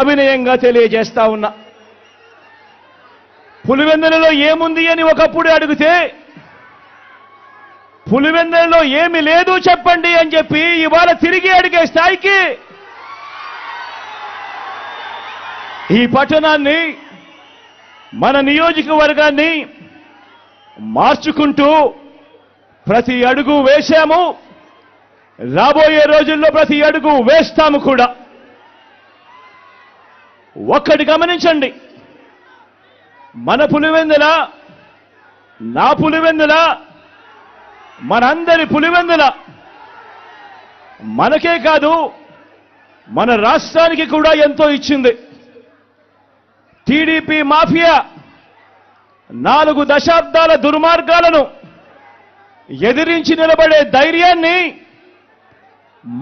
అభినయంగా తెలియజేస్తా ఉన్నా. పులివెందులలో ఏముంది అని ఒకప్పుడు అడిగితే పులివెందులలో ఏమీ లేదు చెప్పండి అని చెప్పి ఇవాళ తిరిగి అడిగే స్థాయికి ఈ పట్టణాన్ని మన నియోజకవర్గాన్ని మార్చుకుంటూ ప్రతి అడుగు వేశాము. రాబోయే రోజుల్లో ప్రతి అడుగు వేస్తాము కూడా. ఒక్కటి గమనించండి, మన పులివెందుల, నా పులివెందుల, మనందరి పులివెందుల మనకే కాదు మన రాష్ట్రానికి కూడా ఎంతో ఇచ్చింది. టీడీపీ మాఫియా 4 దశాబ్దాల దుర్మార్గాలను ఎదిరించి నిలబడే ధైర్యాన్ని,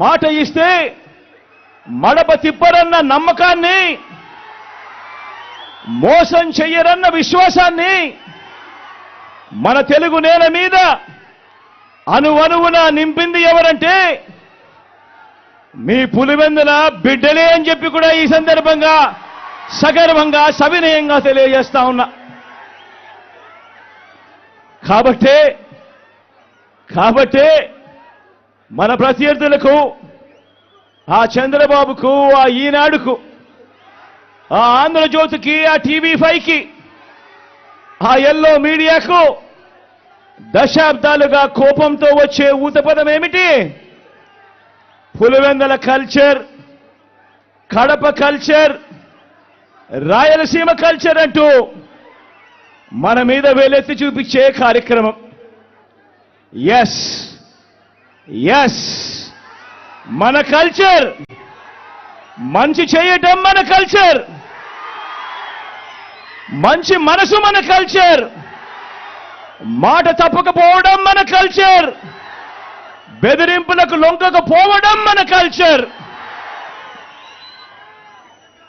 మాట ఇస్తే మడప తిప్పరన్న నమ్మకాన్ని, మోసం చెయ్యరన్న విశ్వాసాన్ని మన తెలుగు నేల మీద అణువణువున నింపింది ఎవరంటే మీ పులివెందుల బిడ్డలే అని చెప్పి కూడా ఈ సందర్భంగా సగర్వంగా సవినయంగా తెలియజేస్తా ఉన్నా. కాబట్టే మన ప్రత్యర్థులకు, ఆ చంద్రబాబుకు, ఆ ఈనాడుకు, ఆ ఆంధ్రజ్యోతికి, ఆ టీవీ5కి, ఆ ఎల్లో మీడియాకు దశాబ్దాలుగా కోపంతో వచ్చే ఊతపదం ఏమిటి? Pulivendula culture, Kadapa culture, Rayalaseema culture అంటూ మన మీద వేలెత్తి చూపించే కార్యక్రమం. ఎస్ మన కల్చర్, మంచి చేయటం మన కల్చర్, మంచి మనసు మన కల్చర్, మాట తప్పకపోవడం మన కల్చర్, బెదిరింపులకు లొంగకపోవడం మన కల్చర్.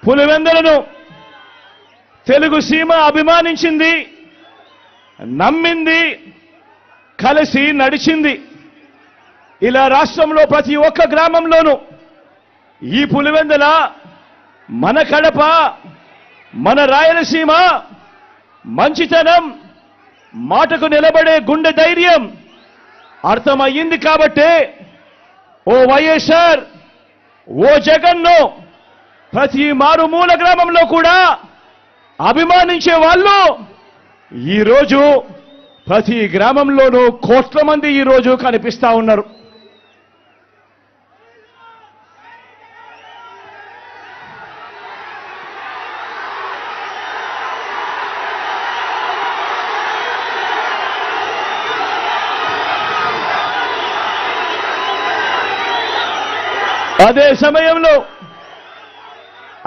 పులివెందులను తెలుగు సీమ అభిమానించింది, నమ్మింది, కలిసి నడిచింది. ఇలా రాష్ట్రంలో ప్రతి ఒక్క గ్రామంలోనూ ఈ పులివెందుల, మన కడప, మన రాయలసీమ మంచితనం, మాటకు నిలబడే గుండె ధైర్యం అర్థమయ్యింది. కాబట్టే ఓ వైఎస్ఆర్, ఓ జగన్ను ప్రతి మారుమూల గ్రామంలో కూడా అభిమానించే వాళ్ళు ఈరోజు ప్రతి గ్రామంలోనూ కోట్ల మంది ఈరోజు కనిపిస్తా ఉన్నారు.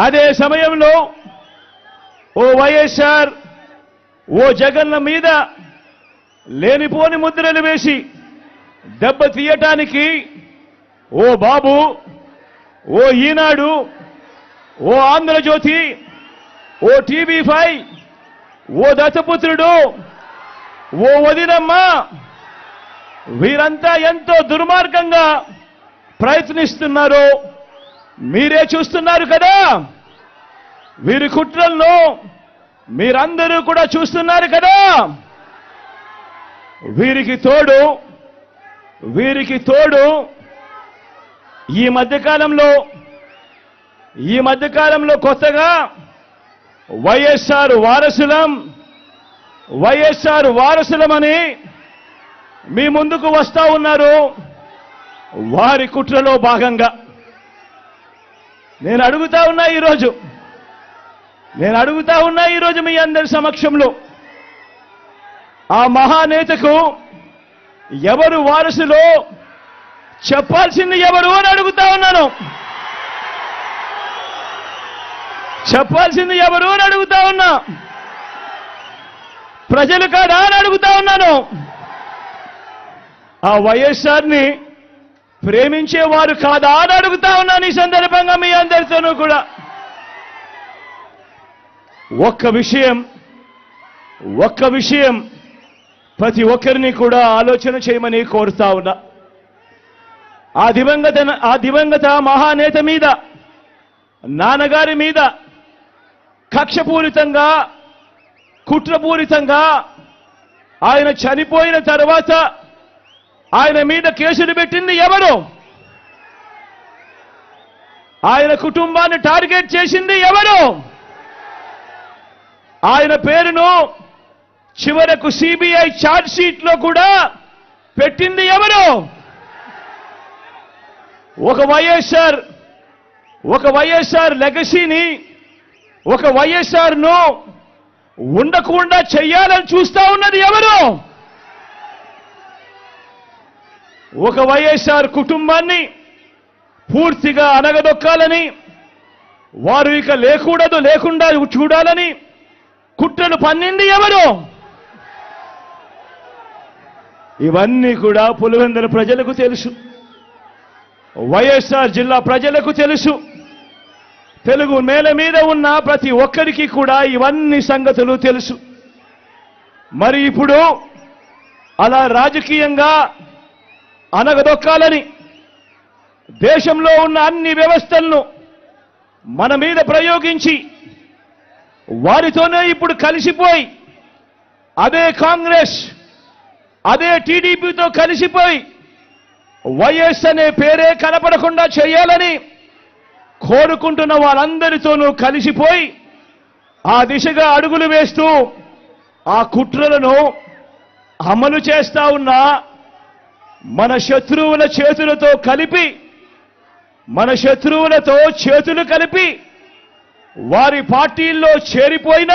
అదే సమయంలో ఓ వైఎస్ఆర్, ఓ జగన్ల మీద లేనిపోని ముద్రలు వేసి దెబ్బ తీయటానికి ఓ బాబు, ఓ ఈనాడు, ఓ ఆంధ్రజ్యోతి, ఓ టీవీ5, ఓ దత్తపుత్రుడు, ఓ వదినమ్మ, వీరంతా ఎంతో దుర్మార్గంగా ప్రయత్నిస్తున్నారో మీరే చూస్తున్నారు కదా. వీరి కుట్రలను మీరందరూ కూడా చూస్తున్నారు కదా. వీరికి తోడు ఈ మధ్యకాలంలో కొత్తగా వైఎస్ఆర్ వారసులమని మీ ముందుకు వస్తా ఉన్నారు. వారి కుట్రలో భాగంగా నేను అడుగుతా ఉన్నా ఈరోజు మీ అందరి సమక్షంలో, ఆ మహానేతకు ఎవరు వారసులో చెప్పాల్సింది ఎవరు అని అడుగుతా ఉన్నాను. చెప్పాల్సింది ఎవరు అని అడుగుతా ఉన్నా. ప్రజలు కాదా అని అడుగుతా ఉన్నాను. ఆ వైఎస్ఆర్ని ప్రేమించేవారు కాదా అని అడుగుతా ఉన్నాను. ఈ సందర్భంగా మీ అందరితోనూ కూడా ఒక్క విషయం ప్రతి ఒక్కరిని కూడా ఆలోచన చేయమని కోరుతా ఉన్నా. ఆ దివంగత మహానేత మీద నాన్నగారి మీద కక్షపూరితంగా కుట్రపూరితంగా ఆయన చనిపోయిన తర్వాత ఆయన మీద కేసులు పెట్టింది ఎవరు? ఆయన కుటుంబాన్ని టార్గెట్ చేసింది ఎవరు? ఆయన పేరును చివరకు సిబిఐ ఛార్జ్ షీట్ లో కూడా పెట్టింది ఎవరు? ఒక వైఎస్ఆర్ లెగసీని, ఒక వైఎస్ఆర్ ను ఉండకుండా చెయ్యాలని చూస్తా ఉన్నది ఎవరు? ఒక వైఎస్ఆర్ కుటుంబాన్ని పూర్తిగా అనగదొక్కాలని, వారు ఇక లేకుండా చూడాలని కుట్రలు పన్నింది ఎవరు? ఇవన్నీ కూడా పులివెందుల ప్రజలకు తెలుసు, వైఎస్ఆర్ జిల్లా ప్రజలకు తెలుసు. తెలుగు నేల మీద ఉన్న ప్రతి ఒక్కరికి కూడా ఇవన్నీ సంగతులు తెలుసు. మరి ఇప్పుడు అలా రాజకీయంగా అనగదొక్కాలని దేశంలో ఉన్న అన్ని వ్యవస్థలను మన మీద ప్రయోగించి వారితోనే ఇప్పుడు కలిసిపోయి అదే కాంగ్రెస్, అదే టీడీపీతో కలిసిపోయి వైఎస్ అనే పేరే కనపడకుండా చేయాలని కోరుకుంటున్న వాళ్ళందరితోనూ కలిసిపోయి ఆ దిశగా అడుగులు వేస్తూ ఆ కుట్రలను అమలు చేస్తా ఉన్న మన శత్రువుల చేతులతో కలిపి, మన శత్రువులతో చేతులు కలిపి వారి పార్టీల్లో చేరిపోయిన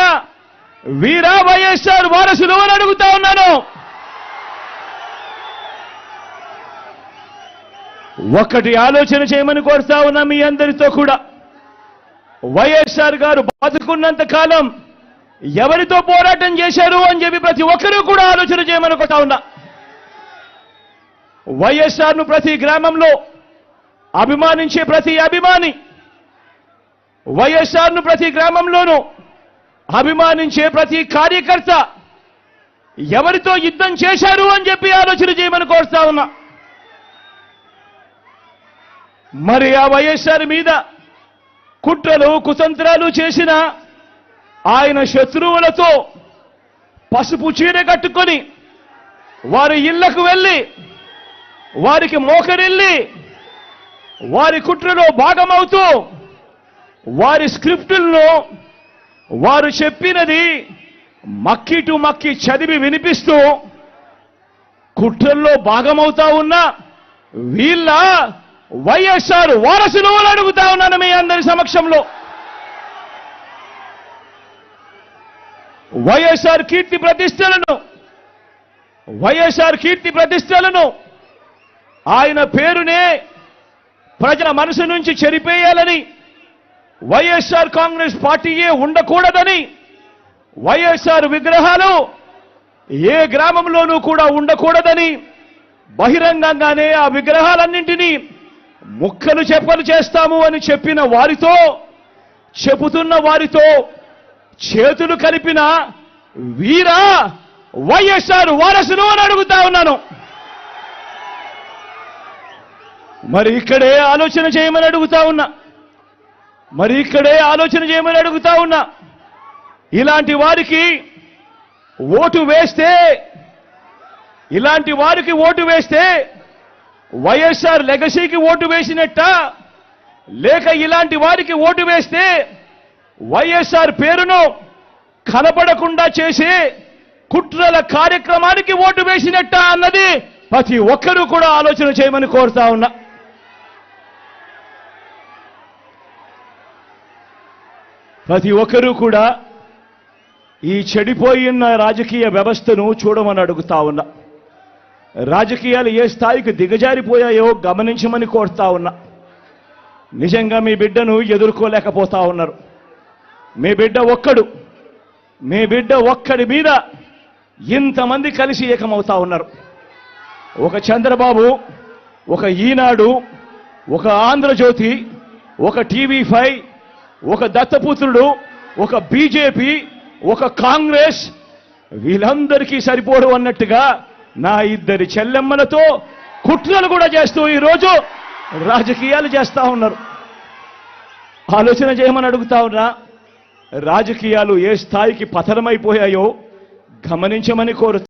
వీరా వైఎస్ఆర్ వారసులు అని అడుగుతా ఉన్నాను. ఒక్కటి ఆలోచన చేయమని కోరుతా ఉన్నా మీ అందరితో కూడా. వైఎస్ఆర్ గారు బతుకున్నంత కాలం ఎవరితో పోరాటం చేశారు అని చెప్పి ప్రతి ఒక్కరూ కూడా ఆలోచన చేయమని కోరుతా ఉన్నా. వైఎస్ఆర్ ను ప్రతి గ్రామంలో అభిమానించే ప్రతి అభిమాని, వైఎస్ఆర్ ను ప్రతి గ్రామంలోనూ అభిమానించే ప్రతి కార్యకర్త ఎవరితో యుద్ధం చేశారు అని చెప్పి ఆలోచన చేయమని కోరుతా ఉన్నా. మరి ఆ వైఎస్ఆర్ మీద కుట్రలు కుతంత్రాలు చేసిన ఆయన శత్రువులతో పసుపు చీర కట్టుకొని వారి ఇళ్లకు వెళ్ళి వారికి మోకరిల్లి వారి కుట్రలో భాగమవుతూ వారి స్క్రిప్టులను వారు చెప్పినది మక్కి టు మక్కి చదివి వినిపిస్తూ కుట్రల్లో భాగమవుతా ఉన్న వీళ్ళ వైఎస్ఆర్ వారసులు అని అడుగుతా ఉన్నాను మీ అందరి సమక్షంలో. వైఎస్ఆర్ కీర్తి ప్రతిష్టలను ఆయన పేరునే ప్రజల మనసు నుంచి చెరిపేయాలని, వైఎస్ఆర్ కాంగ్రెస్ పార్టీయే ఉండకూడదని, వైఎస్ఆర్ విగ్రహాలు ఏ గ్రామంలోనూ కూడా ఉండకూడదని బహిరంగంగానే ఆ విగ్రహాలన్నింటినీ ముక్కలు చెప్పలు చేస్తాము అని చెబుతున్న వారితో చేతులు కలిపిన వీరా వైఎస్ఆర్ వారసులు అని అడుగుతా ఉన్నాను. మరి ఇక్కడే ఆలోచన చేయమని అడుగుతా ఉన్నా. ఇలాంటి వారికి ఓటు వేస్తే వైఎస్ఆర్ లెగసీకి ఓటు వేసినట్ట, లేక ఇలాంటి వారికి ఓటు వేస్తే వైఎస్ఆర్ పేరును కనపడకుండా చేసే కుట్రల కార్యక్రమానికి ఓటు వేసినట్ట అన్నది ప్రతి ఒక్కరూ కూడా ఆలోచన చేయమని కోరుతా ఉన్నా. ప్రతి ఒక్కరూ కూడా ఈ చెడిపోయిన రాజకీయ వ్యవస్థను చూడమని అడుగుతా ఉన్నా. రాజకీయాలు ఏ స్థాయికి దిగజారిపోయాయో గమనించమని కోరుతా ఉన్నా. నిజంగా మీ బిడ్డను ఎదుర్కోలేకపోతా ఉన్నారు. మీ బిడ్డ ఒక్కడి మీద ఇంతమంది కలిసి ఏకమవుతా ఉన్నారు. ఒక చంద్రబాబు, ఒక ఈనాడు, ఒక ఆంధ్రజ్యోతి, ఒక టీవీ5, ఒక దత్తపుత్రుడు, ఒక బీజేపీ, ఒక కాంగ్రెస్, వీళ్ళందరికీ సరిపోరు అన్నట్టుగా నా ఇద్దరి చెల్లెమ్మలతో కుట్రలు కూడా చేస్తూ ఈరోజు రాజకీయాలు చేస్తా ఉన్నారు. ఆలోచన చేయమని అడుగుతా ఉన్నా. రాజకీయాలు ఏ స్థాయికి పతనమైపోయాయో గమనించమని కోరుతా.